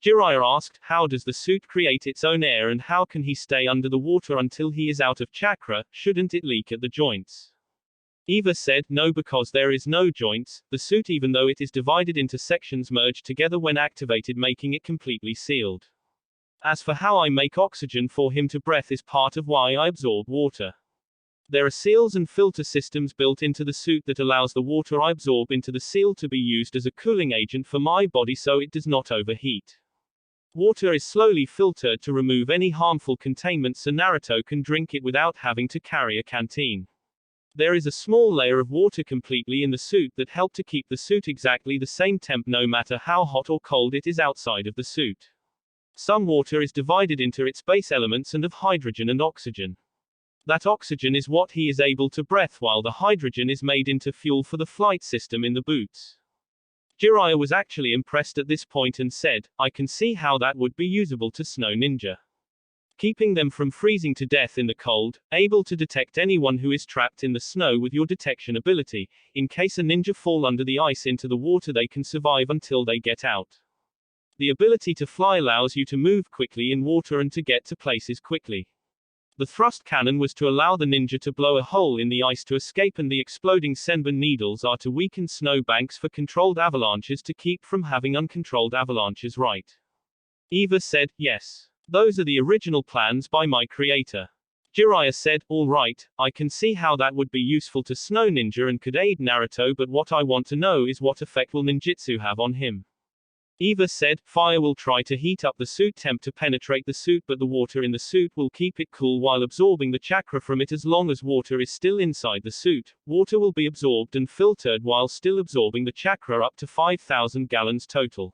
Jiraiya asked, how does the suit create its own air and how can he stay under the water until he is out of chakra? Shouldn't it leak at the joints? Eva said, no, because there is no joints. The suit, even though it is divided into sections, merge together when activated, making it completely sealed. As for how I make oxygen for him to breathe is part of why I absorb water. There are seals and filter systems built into the suit that allows the water I absorb into the seal to be used as a cooling agent for my body so it does not overheat. Water is slowly filtered to remove any harmful contaminants so Naruto can drink it without having to carry a canteen. There is a small layer of water completely in the suit that help to keep the suit exactly the same temp no matter how hot or cold it is outside of the suit. Some water is divided into its base elements and of hydrogen and oxygen. That oxygen is what he is able to breathe, while the hydrogen is made into fuel for the flight system in the boots. Jiraiya was actually impressed at this point and said, I can see how that would be usable to snow ninja. Keeping them from freezing to death in the cold, able to detect anyone who is trapped in the snow with your detection ability. In case a ninja fall under the ice into the water, they can survive until they get out. The ability to fly allows you to move quickly in water and to get to places quickly. The thrust cannon was to allow the ninja to blow a hole in the ice to escape, and the exploding Senbon needles are to weaken snowbanks for controlled avalanches to keep from having uncontrolled avalanches, right? Eva said, yes. Those are the original plans by my creator. Jiraiya said, all right, I can see how that would be useful to Snow Ninja and could aid Naruto, but what I want to know is what effect will ninjutsu have on him? Eva said, fire will try to heat up the suit temp to penetrate the suit, but the water in the suit will keep it cool while absorbing the chakra from it. As long as water is still inside the suit, water will be absorbed and filtered while still absorbing the chakra up to 5,000 gallons total.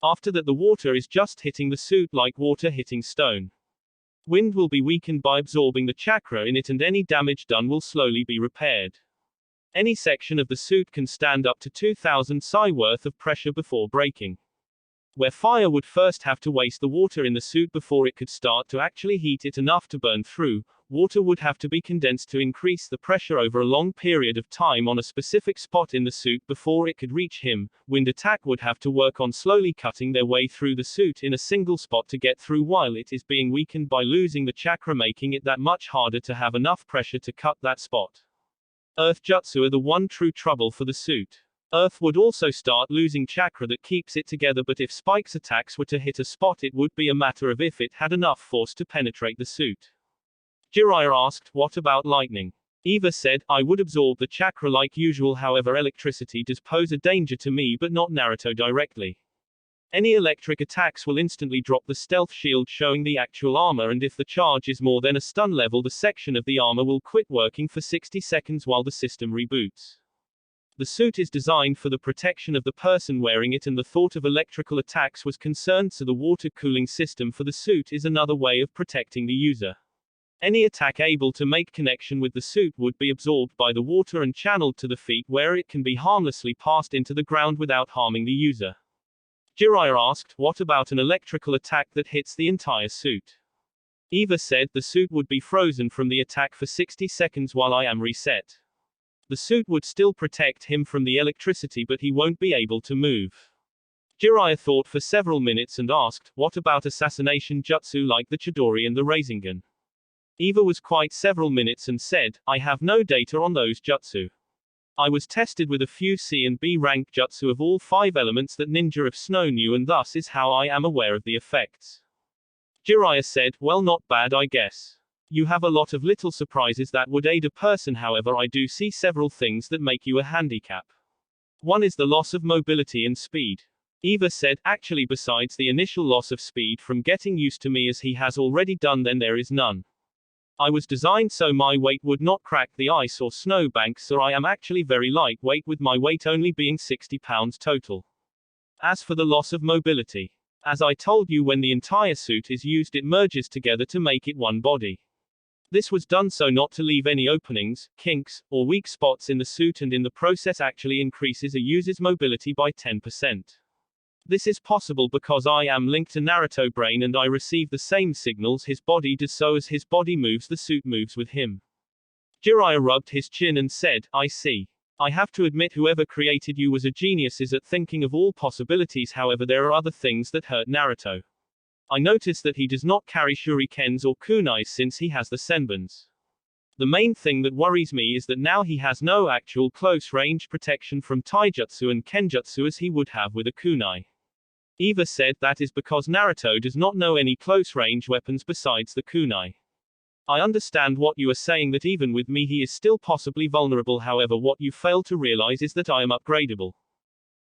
After that, the water is just hitting the suit like water hitting stone. Wind will be weakened by absorbing the chakra in it, and any damage done will slowly be repaired. Any section of the suit can stand up to 2,000 psi worth of pressure before breaking. Where fire would first have to waste the water in the suit before it could start to actually heat it enough to burn through, water would have to be condensed to increase the pressure over a long period of time on a specific spot in the suit before it could reach him. Wind attack would have to work on slowly cutting their way through the suit in a single spot to get through while it is being weakened by losing the chakra, making it that much harder to have enough pressure to cut that spot. Earth jutsu are the one true trouble for the suit. Earth would also start losing chakra that keeps it together, but if Spike's attacks were to hit a spot, it would be a matter of if it had enough force to penetrate the suit. Jiraiya asked, what about lightning? Eva said, I would absorb the chakra like usual, however electricity does pose a danger to me but not Naruto directly. Any electric attacks will instantly drop the stealth shield showing the actual armor, and if the charge is more than a stun level, the section of the armor will quit working for 60 seconds while the system reboots. The suit is designed for the protection of the person wearing it, and the thought of electrical attacks was concerned, so the water cooling system for the suit is another way of protecting the user. Any attack able to make connection with the suit would be absorbed by the water and channeled to the feet, where it can be harmlessly passed into the ground without harming the user. Jiraiya asked, what about an electrical attack that hits the entire suit? Eva said, the suit would be frozen from the attack for 60 seconds while I am reset. The suit would still protect him from the electricity, but he won't be able to move. Jiraiya thought for several minutes and asked, what about assassination jutsu like the Chidori and the Rasengan? Eva was quiet several minutes and said, I have no data on those jutsu. I was tested with a few C and B rank jutsu of all 5 elements that Ninja of Snow knew, and thus is how I am aware of the effects. Jiraiya said, well, not bad, I guess. You have a lot of little surprises that would aid a person, however I do see several things that make you a handicap. One is the loss of mobility and speed. Eva said, actually besides the initial loss of speed from getting used to me as he has already done, then there is none. I was designed so my weight would not crack the ice or snowbanks, so I am actually very lightweight, with my weight only being 60 pounds total. As for the loss of mobility, as I told you, when the entire suit is used it merges together to make it one body. This was done so not to leave any openings, kinks, or weak spots in the suit, and in the process actually increases a user's mobility by 10%. This is possible because I am linked to Naruto brain and I receive the same signals his body does, so as his body moves the suit moves with him. Jiraiya rubbed his chin and said, I see. I have to admit whoever created you was a genius is at thinking of all possibilities, however there are other things that hurt Naruto. I notice that he does not carry shurikens or kunais since he has the senbons. The main thing that worries me is that now he has no actual close-range protection from taijutsu and kenjutsu as he would have with a kunai. Eva said, that is because Naruto does not know any close-range weapons besides the kunai. I understand what you are saying, that even with me he is still possibly vulnerable, however what you fail to realize is that I am upgradable.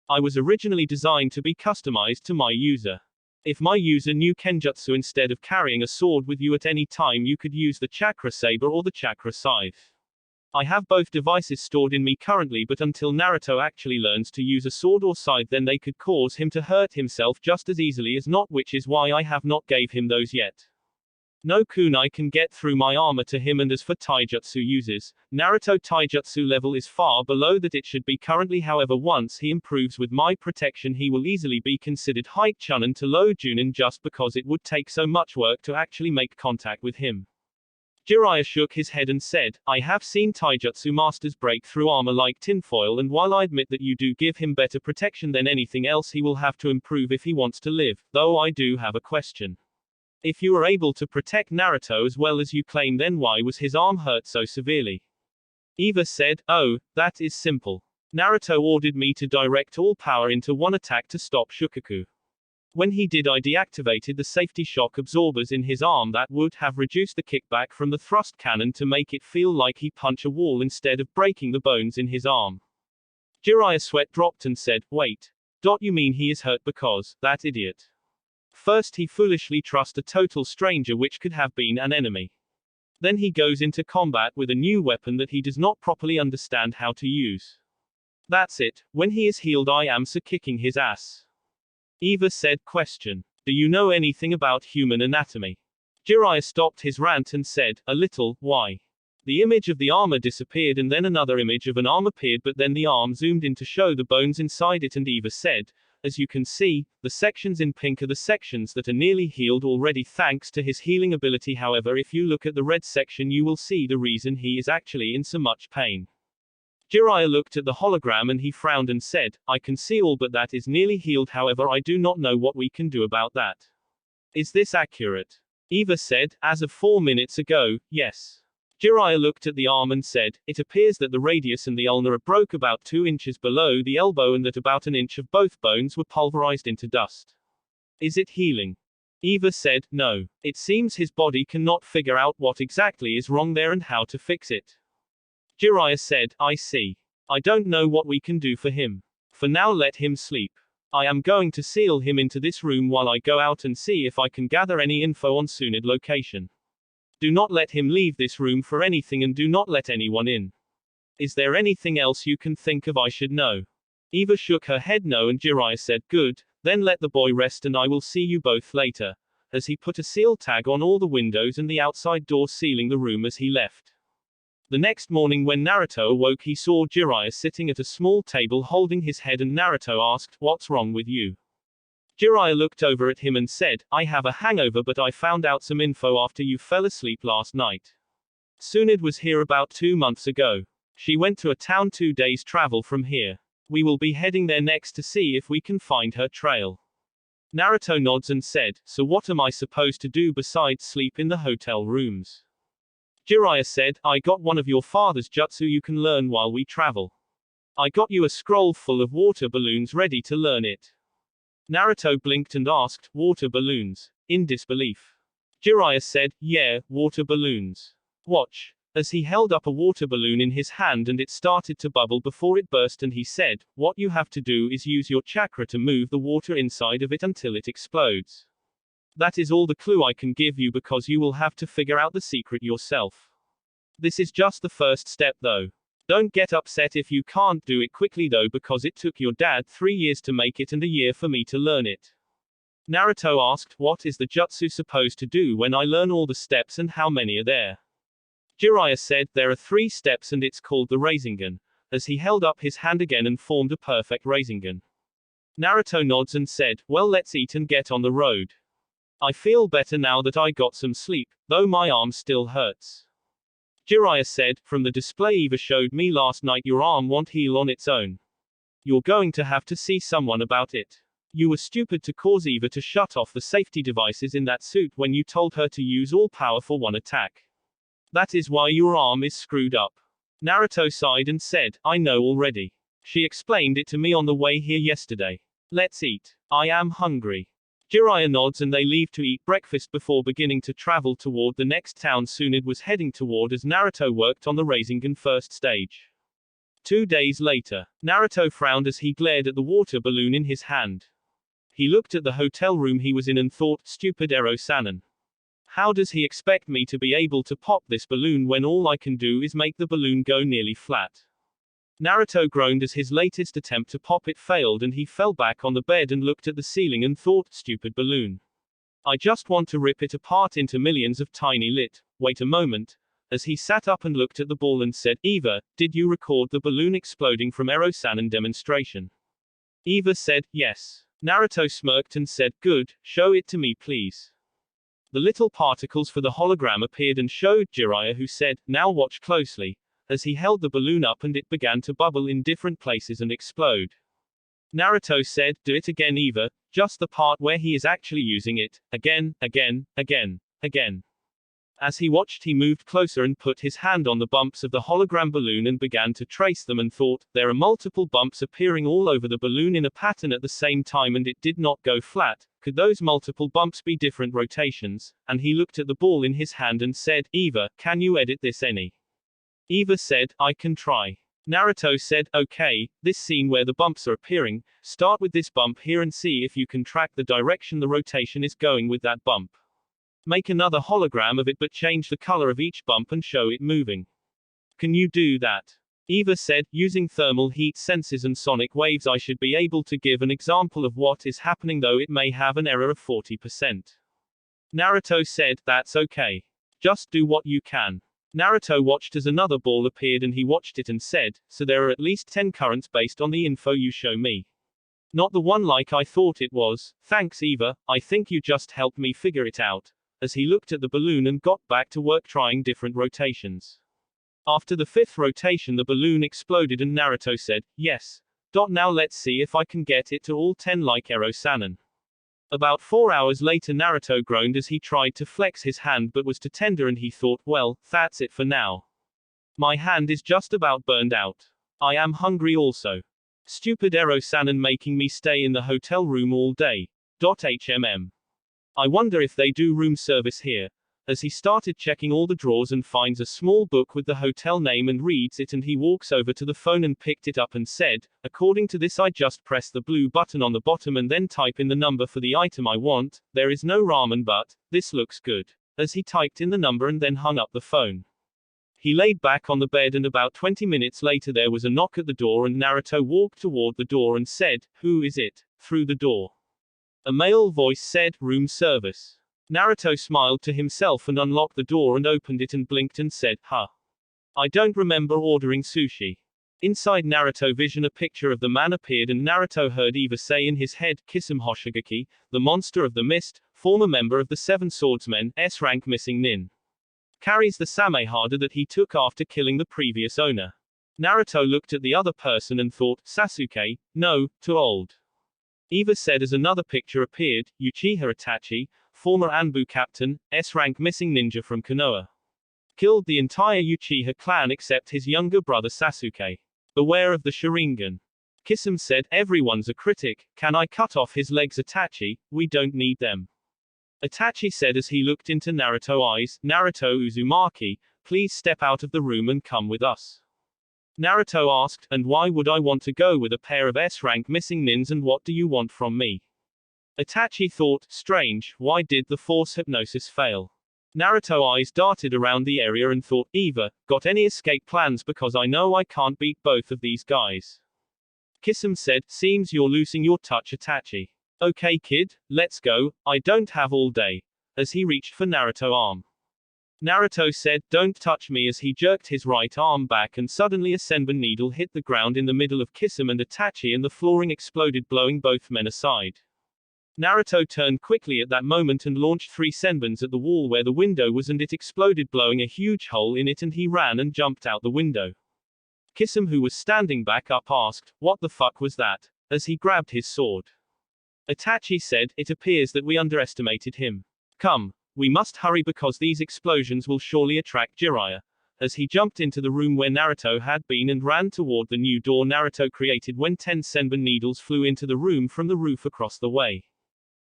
I was originally designed to be customized to my user. If my user knew kenjutsu instead of carrying a sword with you at any time, you could use the chakra saber or the chakra scythe. I have both devices stored in me currently, but until Naruto actually learns to use a sword or scythe, then they could cause him to hurt himself just as easily as not, which is why I have not gave him those yet. No kunai can get through my armor to him, and as for taijutsu uses, Naruto taijutsu level is far below that it should be currently, however once he improves with my protection he will easily be considered height chunin to low junin, just because it would take so much work to actually make contact with him. Jiraiya shook his head and said, I have seen taijutsu masters break through armor like tinfoil, and while I admit that you do give him better protection than anything else, he will have to improve if he wants to live, though I do have a question. If you are able to protect Naruto as well as you claim, then why was his arm hurt so severely? Eva said, oh, that is simple. Naruto ordered me to direct all power into one attack to stop Shukaku. When he did, I deactivated the safety shock absorbers in his arm that would have reduced the kickback from the thrust cannon to make it feel like he punched a wall instead of breaking the bones in his arm. Jiraiya's sweat dropped and said, wait. You mean he is hurt because, that idiot. First he foolishly trusts a total stranger, which could have been an enemy. Then he goes into combat with a new weapon that he does not properly understand how to use. That's it. When he is healed I am so kicking his ass. Eva said, question. Do you know anything about human anatomy? Jiraiya stopped his rant and said, a little. Why? The image of the armor disappeared and then another image of an arm appeared, but then the arm zoomed in to show the bones inside it, and Eva said, As you can see, the sections in pink are the sections that are nearly healed already thanks to his healing ability. However, if you look at the red section, you will see the reason he is actually in so much pain. Jiraiya looked at the hologram and he frowned and said, I can see all but that is nearly healed, however I do not know what we can do about that. Is this accurate? Eva said, as of 4 minutes ago, yes. Jiraiya looked at the arm and said, it appears that the radius and the ulna broke about 2 inches below the elbow and that about 1 inch of both bones were pulverized into dust. Is it healing? Eva said, no. It seems his body cannot figure out what exactly is wrong there and how to fix it. Jiraiya said, I see. I don't know what we can do for him. For now let him sleep. I am going to seal him into this room while I go out and see if I can gather any info on Sunid location. Do not let him leave this room for anything and do not let anyone in. Is there anything else you can think of I should know? Eva shook her head no and Jiraiya said, good, then let the boy rest and I will see you both later, as he put a seal tag on all the windows and the outside door sealing the room as he left. The next morning when Naruto awoke he saw Jiraiya sitting at a small table holding his head and Naruto asked, what's wrong with you? Jiraiya looked over at him and said, I have a hangover but I found out some info after you fell asleep last night. Sunid was here about 2 months ago. She went to a town 2 days travel from here. We will be heading there next to see if we can find her trail. Naruto nods and said, so what am I supposed to do besides sleep in the hotel rooms? Jiraiya said, I got one of your father's jutsu you can learn while we travel. I got you a scroll full of water balloons ready to learn it. Naruto blinked and asked, water balloons? In disbelief. Jiraiya said, yeah, water balloons. Watch. As he held up a water balloon in his hand and it started to bubble before it burst and he said, what you have to do is use your chakra to move the water inside of it until it explodes. That is all the clue I can give you because you will have to figure out the secret yourself. This is just the first step though. Don't get upset if you can't do it quickly though because it took your dad 3 years to make it and a year for me to learn it. Naruto asked, what is the jutsu supposed to do when I learn all the steps and how many are there? Jiraiya said, there are 3 steps and it's called the Rasengan, as he held up his hand again and formed a perfect Rasengan. Naruto nods and said, well let's eat and get on the road. I feel better now that I got some sleep, though my arm still hurts. Jiraiya said, from the display Eva showed me last night your arm won't heal on its own. You're going to have to see someone about it. You were stupid to cause Eva to shut off the safety devices in that suit when you told her to use all power for one attack. That is why your arm is screwed up. Naruto sighed and said, I know already. She explained it to me on the way here yesterday. Let's eat. I am hungry. Jiraiya nods and they leave to eat breakfast before beginning to travel toward the next town Sunid was heading toward as Naruto worked on the Rasengan first stage. 2 days later, Naruto frowned as he glared at the water balloon in his hand. He looked at the hotel room he was in and thought, stupid Ero-sanin. How does he expect me to be able to pop this balloon when all I can do is make the balloon go nearly flat? Naruto groaned as his latest attempt to pop it failed and he fell back on the bed and looked at the ceiling and thought, stupid balloon. I just want to rip it apart into millions of tiny wait a moment. As he sat up and looked at the ball and said, Eva, did you record the balloon exploding from Ero-sanin demonstration? Eva said, yes. Naruto smirked and said, good, show it to me please. The little particles for the hologram appeared and showed Jiraiya who said, now watch closely. As he held the balloon up and it began to bubble in different places and explode. Naruto said, do it again Eva, just the part where he is actually using it, again. As he watched he moved closer and put his hand on the bumps of the hologram balloon and began to trace them and thought, there are multiple bumps appearing all over the balloon in a pattern at the same time and it did not go flat. Could those multiple bumps be different rotations? And he looked at the ball in his hand and said, Eva, can you edit this any? Eva said, I can try. Naruto said, okay, this scene where the bumps are appearing, start with this bump here and see if you can track the direction the rotation is going with that bump. Make another hologram of it but change the color of each bump and show it moving. Can you do that? Eva said, using thermal heat sensors and sonic waves I should be able to give an example of what is happening though it may have an error of 40%. Naruto said, that's okay. Just do what you can. Naruto watched as another ball appeared and he watched it and said, so there are at least 10 currents based on the info you show me. Not the one like I thought it was. Thanks, Eva, I think you just helped me figure it out. As he looked at the balloon and got back to work trying different rotations. After the 5th rotation, the balloon exploded and Naruto said, yes. Now let's see if I can get it to all 10 like Ero-sanin. About 4 hours later, Naruto groaned as he tried to flex his hand but was too tender, and he thought, well, that's it for now. My hand is just about burned out. I am hungry also. Stupid Ero-sanin making me stay in the hotel room all day. I wonder if they do room service here. As he started checking all the drawers and finds a small book with the hotel name and reads it, and he walks over to the phone and picked it up and said, according to this I just press the blue button on the bottom and then type in the number for the item I want. There is no ramen, but this looks good. As he typed in the number and then hung up the phone. He laid back on the bed, and about 20 minutes later there was a knock at the door, and Naruto walked toward the door and said, who is it? Through the door. A male voice said, room service. Naruto smiled to himself and unlocked the door and opened it and blinked and said, huh. I don't remember ordering sushi. Inside Naruto vision a picture of the man appeared, and Naruto heard Eva say in his head, Kisame Hoshigaki, the monster of the mist, former member of the 7 Swordsmen, S-rank missing nin. Carries the Samehada that he took after killing the previous owner. Naruto looked at the other person and thought, Sasuke, no, too old. Eva said as another picture appeared, Uchiha Itachi, former Anbu captain, S-rank missing ninja from Konoha. Killed the entire Uchiha clan except his younger brother Sasuke. Beware of the Sharingan. Kisame said, everyone's a critic, can I cut off his legs? Itachi, we don't need them. Itachi said as he looked into Naruto's eyes, Naruto Uzumaki, please step out of the room and come with us. Naruto asked, and why would I want to go with a pair of S-rank missing nins, and what do you want from me? Itachi thought, strange, why did the force hypnosis fail? Naruto's eyes darted around the area and thought, Eva, got any escape plans, because I know I can't beat both of these guys. Kisame said, seems you're losing your touch, Itachi. Okay kid, let's go, I don't have all day. As he reached for Naruto's arm. Naruto said, don't touch me, as he jerked his right arm back and suddenly a senbon needle hit the ground in the middle of Kisame and Itachi and the flooring exploded, blowing both men aside. Naruto turned quickly at that moment and launched 3 senbons at the wall where the window was, and it exploded, blowing a huge hole in it, and he ran and jumped out the window. Kisame, who was standing back up, asked, what the fuck was that? As he grabbed his sword. Itachi said, it appears that we underestimated him. Come. We must hurry because these explosions will surely attract Jiraiya. As he jumped into the room where Naruto had been and ran toward the new door Naruto created when 10 senbon needles flew into the room from the roof across the way.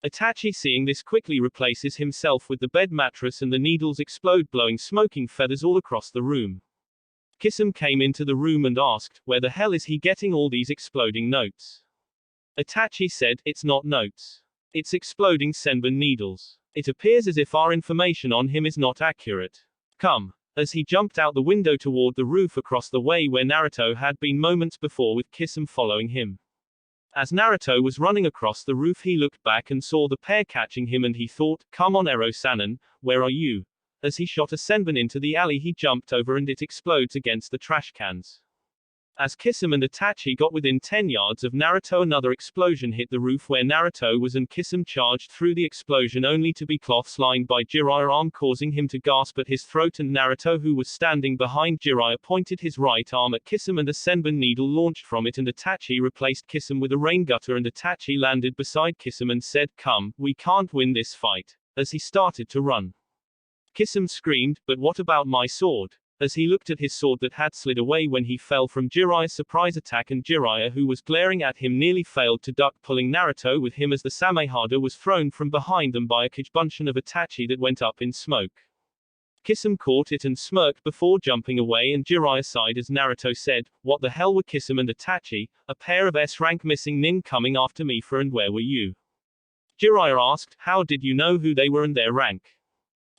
Itachi, seeing this, quickly replaces himself with the bed mattress and the needles explode, blowing smoking feathers all across the room. Kisame came into the room and asked, where the hell is he getting all these exploding notes? Itachi said, it's not notes. It's exploding senbon needles. It appears as if our information on him is not accurate. Come. As he jumped out the window toward the roof across the way where Naruto had been moments before, with Kisame following him. As Naruto was running across the roof, he looked back and saw the pair catching him, and he thought, come on Ero-sanin, where are you? As he shot a senbon into the alley, he jumped over and it explodes against the trash cans. As Kisame and Itachi got within 10 yards of Naruto, another explosion hit the roof where Naruto was, and Kisame charged through the explosion only to be cloths lined by Jiraiya's arm, causing him to gasp at his throat, and Naruto, who was standing behind Jiraiya, pointed his right arm at Kisame and a senbon needle launched from it, and Itachi replaced Kisame with a rain gutter, and Itachi landed beside Kisame and said, come, we can't win this fight. As he started to run. Kisame screamed, but what about my sword? As he looked at his sword that had slid away when he fell from Jiraiya's surprise attack, and Jiraiya, who was glaring at him, nearly failed to duck, pulling Naruto with him as the Samehada was thrown from behind them by a Kijbunshin of Itachi that went up in smoke. Kisame caught it and smirked before jumping away, and Jiraiya sighed as Naruto said, what the hell were Kisame and Itachi, a pair of S-rank missing nin, coming after me for, and where were you? Jiraiya asked, how did you know who they were and their rank?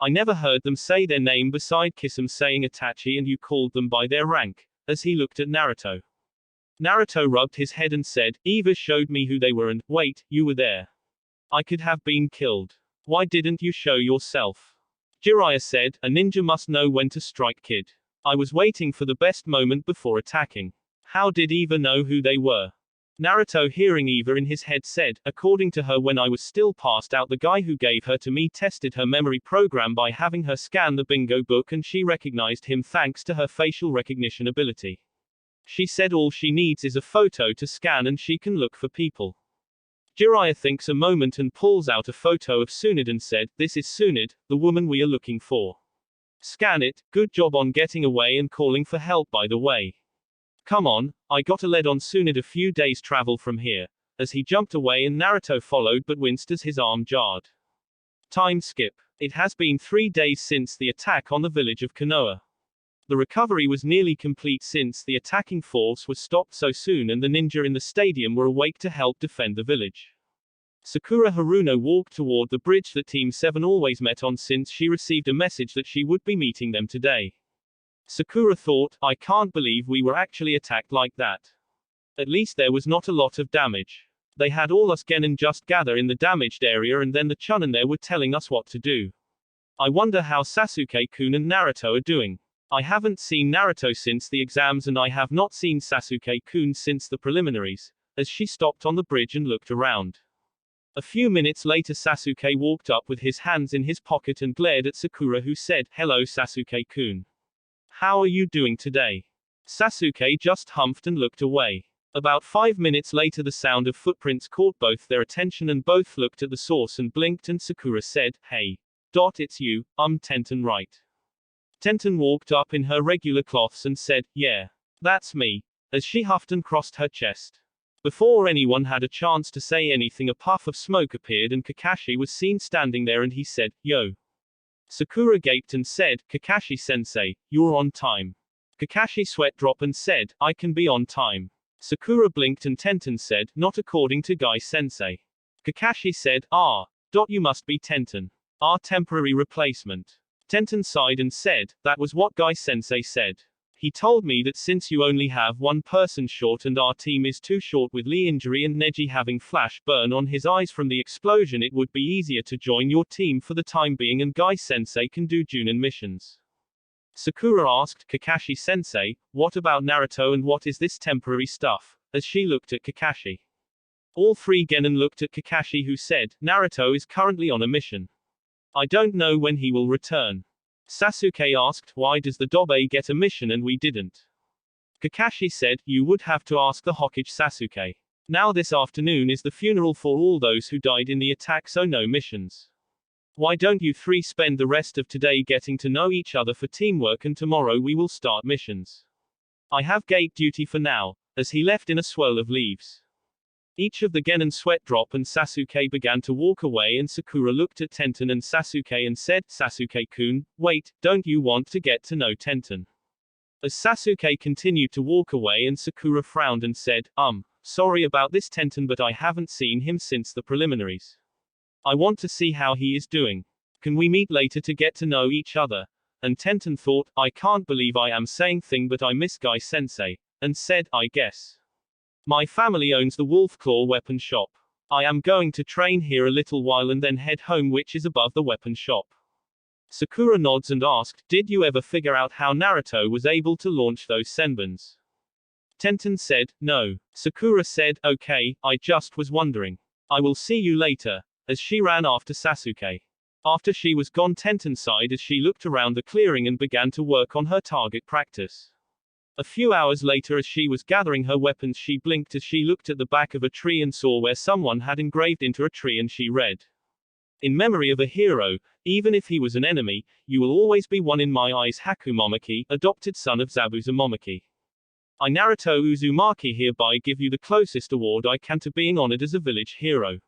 I never heard them say their name beside Kisame saying Itachi, and you called them by their rank. As he looked at Naruto. Naruto rubbed his head and said, Eva showed me who they were, and, wait, you were there. I could have been killed. Why didn't you show yourself? Jiraiya said, a ninja must know when to strike, kid. I was waiting for the best moment before attacking. How did Eva know who they were? Naruto, hearing Eva in his head, said, according to her, when I was still passed out, the guy who gave her to me tested her memory program by having her scan the bingo book and she recognized him thanks to her facial recognition ability. She said all she needs is a photo to scan and she can look for people. Jiraiya thinks a moment and pulls out a photo of Tsunade and said, this is Tsunade, the woman we are looking for. Scan it, good job on getting away and calling for help by the way. Come on, I got a lead on Tsunade, a few days travel from here. As he jumped away and Naruto followed but winced as his arm jarred. Time skip. It has been 3 days since the attack on the village of Konoha. The recovery was nearly complete since the attacking force was stopped so soon and the ninja in the stadium were awake to help defend the village. Sakura Haruno walked toward the bridge that Team 7 always met on since she received a message that she would be meeting them today. Sakura thought, I can't believe we were actually attacked like that. At least there was not a lot of damage. They had all us Genin just gather in the damaged area and then the Chunin there were telling us what to do. I wonder how Sasuke-kun and Naruto are doing. I haven't seen Naruto since the exams and I have not seen Sasuke-kun since the preliminaries, as she stopped on the bridge and looked around. A few minutes later Sasuke walked up with his hands in his pocket and glared at Sakura, who said, hello Sasuke-kun. How are you doing today? Sasuke just humphed and looked away. About 5 minutes later the sound of footprints caught both their attention and both looked at the source and blinked and Sakura said, hey. It's you, Tenten, right? Tenten walked up in her regular cloths and said, yeah. That's me. As she huffed and crossed her chest. Before anyone had a chance to say anything a puff of smoke appeared and Kakashi was seen standing there and he said, yo. Sakura gaped and said, Kakashi-sensei, you're on time. Kakashi sweat drop and said, I can be on time. Sakura blinked and Tenten said, not according to Guy-sensei. Kakashi said, you must be Tenten. Our temporary replacement. Tenten sighed and said, that was what Guy-sensei said. He told me that since you only have one person short and our team is too short with Lee injury and Neji having flash burn on his eyes from the explosion, it would be easier to join your team for the time being and Guy-sensei can do Junin missions. Sakura asked, Kakashi-sensei, what about Naruto and what is this temporary stuff? As she looked at Kakashi. All three Genin looked at Kakashi, who said, Naruto is currently on a mission. I don't know when he will return. Sasuke asked, why does the Dobe get a mission and we didn't? Kakashi said, you would have to ask the Hokage Sasuke. Now this afternoon is the funeral for all those who died in the attack, so no missions. Why don't you three spend the rest of today getting to know each other for teamwork and tomorrow we will start missions. I have gate duty for now, as he left in a swirl of leaves. Each of the Genin sweat drop and Sasuke began to walk away and Sakura looked at Tenten and Sasuke and said, Sasuke-kun, wait, don't you want to get to know Tenten? As Sasuke continued to walk away and Sakura frowned and said, sorry about this Tenten, but I haven't seen him since the preliminaries. I want to see how he is doing. Can we meet later to get to know each other? And Tenten thought, I can't believe I am saying thing but I miss Guy-sensei, and said, I guess. My family owns the Wolf Claw weapon shop. I am going to train here a little while and then head home, which is above the weapon shop. Sakura nods and asked, did you ever figure out how Naruto was able to launch those senbons? Tenten said, no. Sakura said, okay, I just was wondering. I will see you later, as she ran after Sasuke. After she was gone, Tenten sighed as she looked around the clearing and began to work on her target practice. A few hours later, as she was gathering her weapons, she blinked as she looked at the back of a tree and saw where someone had engraved into a tree, and she read, in memory of a hero, even if he was an enemy, you will always be one in my eyes, Haku Momaki, adopted son of Zabuza Momaki. I, Naruto Uzumaki, hereby give you the closest award I can to being honored as a village hero.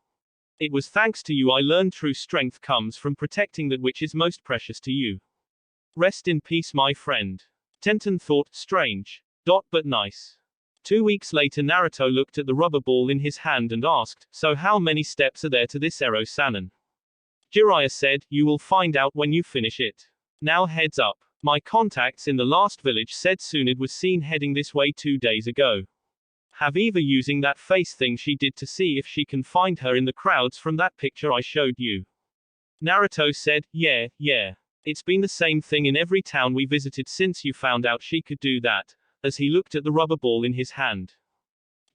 It was thanks to you I learned true strength comes from protecting that which is most precious to you. Rest in peace, my friend. Tenten thought, strange. But nice. 2 weeks later, Naruto looked at the rubber ball in his hand and asked, so how many steps are there to this Ero Sannin? Jiraiya said, you will find out when you finish it. Now heads up. My contacts in the last village said Tsunade was seen heading this way 2 days ago. Have Eva using that face thing she did to see if she can find her in the crowds from that picture I showed you. Naruto said, yeah. It's been the same thing in every town we visited since you found out she could do that, as he looked at the rubber ball in his hand.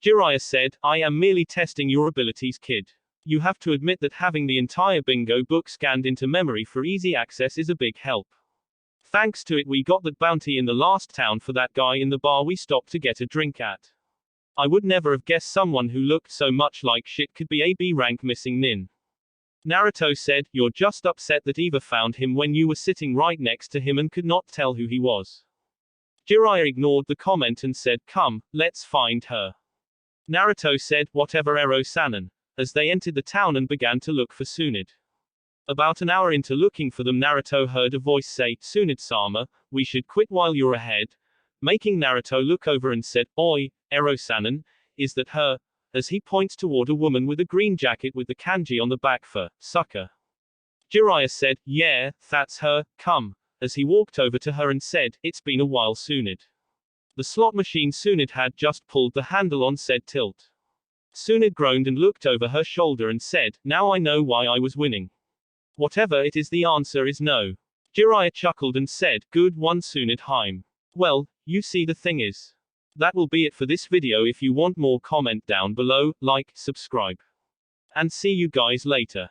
Jiraiya said, I am merely testing your abilities, kid. You have to admit that having the entire bingo book scanned into memory for easy access is a big help. Thanks to it we got that bounty in the last town for that guy in the bar we stopped to get a drink at. I would never have guessed someone who looked so much like shit could be a B rank missing nin. Naruto said, you're just upset that Eva found him when you were sitting right next to him and could not tell who he was. Jiraiya ignored the comment and said, come, let's find her. Naruto said, whatever Ero-sanin, as they entered the town and began to look for Tsunade. About an hour into looking for them, Naruto heard a voice say, Tsunade-sama, we should quit while you're ahead, making Naruto look over and said, Oi, Ero-sanin, is that her? As he points toward a woman with a green jacket with the kanji on the back for sucker. Jiraiya said, yeah, that's her, come, as he walked over to her and said, it's been a while, Tsunade. The slot machine Tsunade had just pulled the handle on said tilt. Tsunade groaned and looked over her shoulder and said, now I know why I was winning. Whatever it is, the answer is no. Jiraiya chuckled and said, good one, Tsunade Heim. Well, you see, the thing is. That will be it for this video. If you want more, comment down below, like, subscribe. And see you guys later.